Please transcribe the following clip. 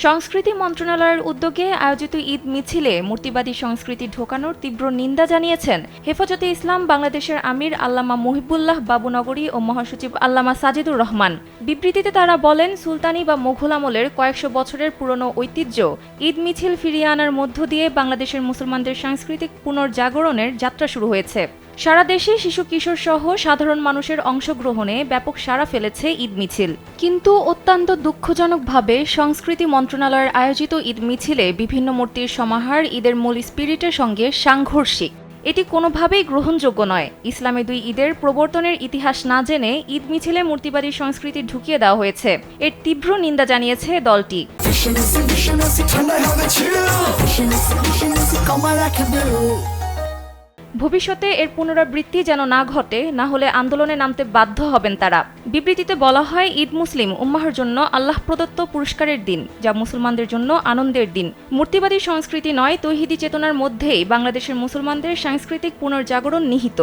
সংস্কৃতি মন্ত্রণালয়ের উদ্যোগে আয়োজিত ঈদ মিছিলে মূর্তিবাদী সংস্কৃতি ঢোকানোর তীব্র নিন্দা জানিয়েছেন হেফাজতে ইসলাম বাংলাদেশের আমির আল্লামা মুহিবুল্লাহ বাবুনগরী ও মহাসচিব আল্লামা সাজিদুর রহমান। বিবৃতিতে তারা বলেন, সুলতানি বা মোঘল আমলের কয়েকশো বছরের পুরনো ঐতিহ্য ঈদ মিছিল ফিরিয়ে আনার মধ্য দিয়ে বাংলাদেশের মুসলমানদের সাংস্কৃতিক পুনর্জাগরণের যাত্রা শুরু হয়েছে। সারা দেশে শিশু কিশোর সহ সাধারণ মানুষের অংশগ্রহণে ব্যাপক সাড়া ফেলেছে ঈদ মিছিল। কিন্তু অত্যন্ত দুঃখজনকভাবে সংস্কৃতি মন্ত্রণালয়ের আয়োজিত ঈদ মিছিলে বিভিন্ন মূর্তির সমাহার ঈদের মূল স্পিরিটের সঙ্গে সাংঘর্ষিক। এটি কোনোভাবেই গ্রহণযোগ্য নয়। ইসলামে দুই ঈদের প্রবর্তনের ইতিহাস না জেনে ঈদ মিছিলে মূর্তিবাদী সংস্কৃতি ঢুকিয়ে দেওয়া হয়েছে। এর তীব্র নিন্দা জানিয়েছে দলটি। ভবিষ্যতে এর পুনরাবৃত্তি যেন না ঘটে, না হলে আন্দোলনে নামতে বাধ্য হবেন তারা। বিবৃতিতে বলা হয়, ঈদ মুসলিম উম্মাহর জন্য আল্লাহ প্রদত্ত পুরস্কারের দিন, যা মুসলমানদের জন্য আনন্দের দিন। মূর্তিবাদী সংস্কৃতি নয়, তৌহিদি চেতনার মধ্যেই বাংলাদেশের মুসলমানদের সাংস্কৃতিক পুনর্জাগরণ নিহিত।